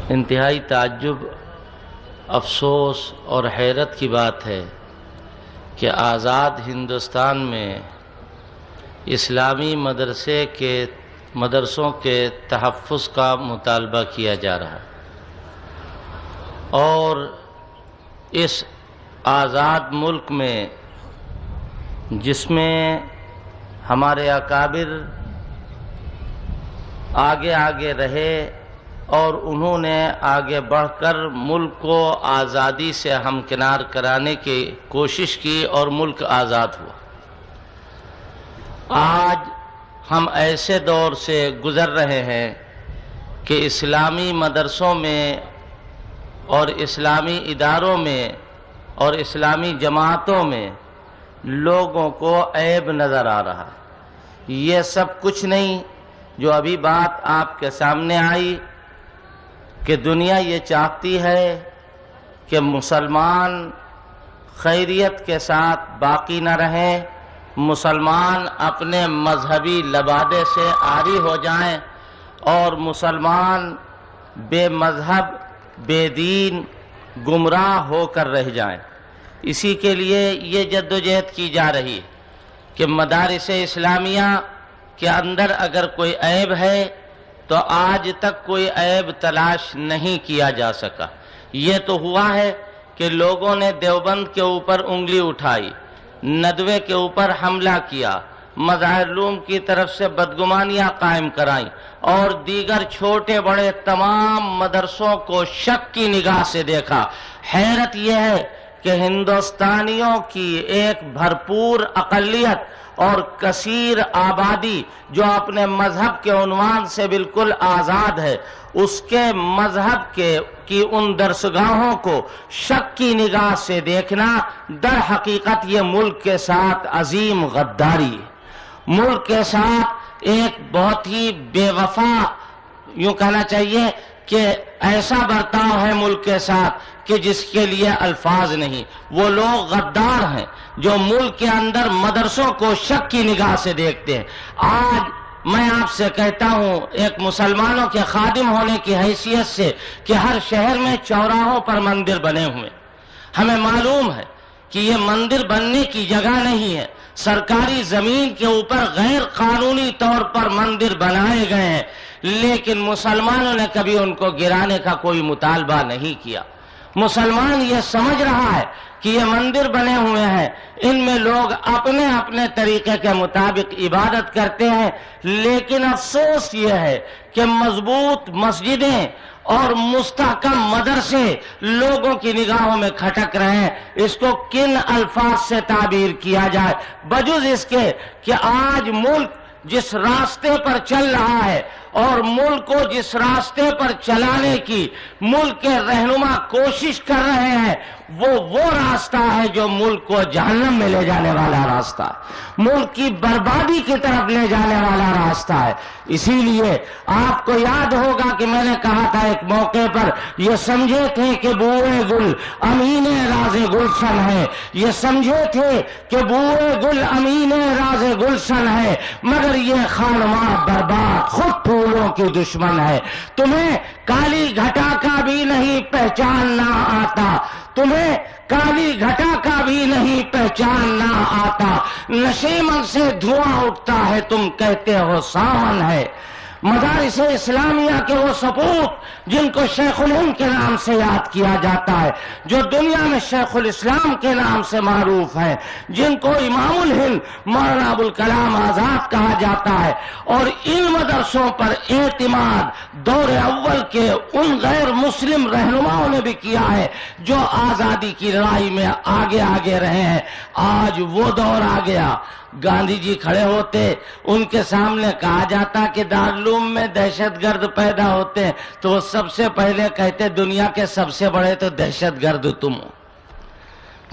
انتہائی تعجب، افسوس اور حیرت کی بات ہے کہ آزاد ہندوستان میں اسلامی مدرسوں کے تحفظ کا مطالبہ کیا جا رہا ہے، اور اس آزاد ملک میں جس میں ہمارے اکابر آگے رہے اور انہوں نے آگے بڑھ کر ملک کو آزادی سے ہمکنار کرانے کی کوشش کی اور ملک آزاد ہوا۔ آج ہم ایسے دور سے گزر رہے ہیں کہ اسلامی مدرسوں میں اور اسلامی اداروں میں اور اسلامی جماعتوں میں لوگوں کو عیب نظر آ رہا ہے۔ یہ سب کچھ نہیں جو ابھی بات آپ کے سامنے آئی کہ دنیا یہ چاہتی ہے کہ مسلمان خیریت کے ساتھ باقی نہ رہیں، مسلمان اپنے مذہبی لبادے سے عاری ہو جائیں اور مسلمان بے مذہب بے دین گمراہ ہو کر رہ جائیں۔ اسی کے لیے یہ جدوجہد کی جا رہی ہے کہ مدارس اسلامیہ کے اندر اگر کوئی عیب ہے تو آج تک کوئی عیب تلاش نہیں کیا جا سکا۔ یہ تو ہوا ہے کہ لوگوں نے دیوبند کے اوپر انگلی اٹھائی، ندوے کے اوپر حملہ کیا، مظاہر علوم کی طرف سے بدگمانیاں قائم کرائیں اور دیگر چھوٹے بڑے تمام مدرسوں کو شک کی نگاہ سے دیکھا۔ حیرت یہ ہے کہ ہندوستانیوں کی ایک بھرپور اقلیت اور کثیر آبادی جو اپنے مذہب کے عنوان سے بالکل آزاد ہے، اس کے مذہب کی ان درسگاہوں کو شک کی نگاہ سے دیکھنا در حقیقت یہ ملک کے ساتھ عظیم غداری ہے، ملک کے ساتھ ایک بہت ہی بے وفا، یوں کہنا چاہیے کہ ایسا برتاؤ ہے ملک کے ساتھ کہ جس کے لیے الفاظ نہیں۔ وہ لوگ غدار ہیں جو ملک کے اندر مدرسوں کو شک کی نگاہ سے دیکھتے ہیں۔ آج میں آپ سے کہتا ہوں ایک مسلمانوں کے خادم ہونے کی حیثیت سے کہ ہر شہر میں چوراہوں پر مندر بنے ہوئے، ہمیں معلوم ہے کہ یہ مندر بننے کی جگہ نہیں ہے، سرکاری زمین کے اوپر غیر قانونی طور پر مندر بنائے گئے ہیں، لیکن مسلمانوں نے کبھی ان کو گرانے کا کوئی مطالبہ نہیں کیا۔ مسلمان یہ سمجھ رہا ہے کہ یہ مندر بنے ہوئے ہیں، ان میں لوگ اپنے اپنے طریقے کے مطابق عبادت کرتے ہیں، لیکن افسوس یہ ہے کہ مضبوط مسجدیں اور مستحکم مدرسے لوگوں کی نگاہوں میں کھٹک رہے ہیں۔ اس کو کن الفاظ سے تعبیر کیا جائے بجز اس کے کہ آج ملک جس راستے پر چل رہا ہے اور ملک کو جس راستے پر چلانے کی ملک کے رہنما کوشش کر رہے ہیں، وہ راستہ ہے جو ملک کو جہنم میں لے جانے والا راستہ ہے، ملک کی بربادی کی طرف لے جانے والا راستہ ہے۔ اسی لیے آپ کو یاد ہوگا کہ میں نے کہا تھا ایک موقع پر، یہ سمجھے تھے کہ بوئے گل امین راز گلشن ہے، یہ سمجھے تھے کہ بوئے گل امین راز گلشن ہے، مگر یہ خانماں برباد خود پھولوں کی دشمن ہے۔ تمہیں کالی گھٹا کا بھی نہیں پہچاننا آتا، تمہیں کالی گھٹا کا بھی نہیں پہچاننا آتا، نشیمن سے دھواں اٹھتا ہے تم کہتے ہو ساون ہے۔ مدارس اسلامیہ کے وہ سپوت جن کو شیخ الہند کے نام سے یاد کیا جاتا ہے، جو دنیا میں شیخ الاسلام کے نام سے معروف ہیں، جن کو امام الہند مولانا ابوالکلام آزاد کہا جاتا ہے، اور ان مدرسوں پر اعتماد دور اول کے ان غیر مسلم رہنماؤں نے بھی کیا ہے جو آزادی کی لڑائی میں آگے رہے ہیں۔ آج وہ دور آ گیا، گاندھی جی کھڑے ہوتے، ان کے سامنے کہا جاتا کہ دارالعلوم میں دہشت گرد پیدا ہوتے ہیں تو وہ سب سے پہلے کہتے دنیا کے سب سے بڑے تو دہشت گرد تم ہو،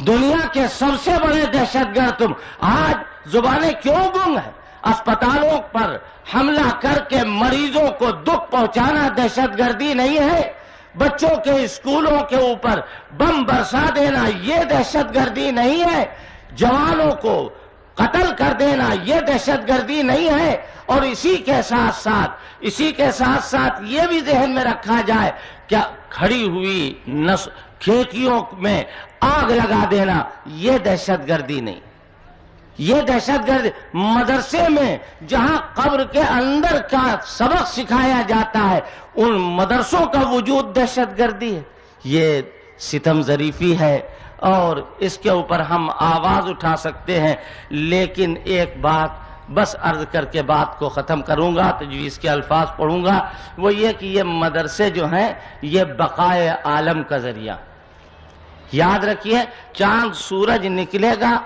دنیا کے سب سے بڑے دہشت گرد تم۔ آج زبانیں کیوں گنگ ہیں؟ اسپتالوں پر حملہ کر کے مریضوں کو دکھ پہنچانا دہشت گردی نہیں ہے؟ بچوں کے اسکولوں کے اوپر بم برسا دینا یہ دہشت گردی نہیں ہے؟ جوانوں کو قتل کر دینا یہ دہشت گردی نہیں ہے؟ اور اسی کے ساتھ ساتھ یہ بھی ذہن میں رکھا جائے کیا کھڑی ہوئی کھیتیوں میں آگ لگا دینا یہ دہشت گردی نہیں. یہ دہشت گرد مدرسے میں جہاں قبر کے اندر کا سبق سکھایا جاتا ہے ان مدرسوں کا وجود دہشت گردی ہے. یہ ستم ظریفی ہے اور اس کے اوپر ہم آواز اٹھا سکتے ہیں. لیکن ایک بات بس عرض کر کے بات کو ختم کروں گا، تجویز کے الفاظ پڑھوں گا، وہ یہ کہ یہ مدرسے جو ہیں یہ بقائے عالم کا ذریعہ. یاد رکھیے چاند سورج نکلے گا،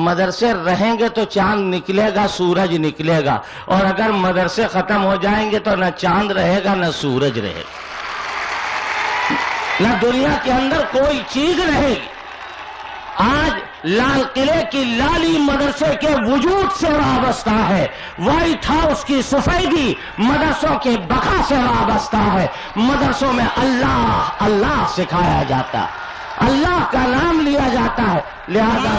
مدرسے رہیں گے تو چاند نکلے گا، سورج نکلے گا، اور اگر مدرسے ختم ہو جائیں گے تو نہ چاند رہے گا نہ سورج رہے گا، نہ دنیا کے اندر کوئی چیز رہے گی. آج لال قلعے کی لالی مدرسے کے وجود سے وابستہ ہے، وائٹ ہاؤس کی سفیدی مدرسوں کے بقا سے وابستہ ہے. مدرسوں میں اللہ اللہ سکھایا جاتا، اللہ کا نام لیا جاتا ہے. لہذا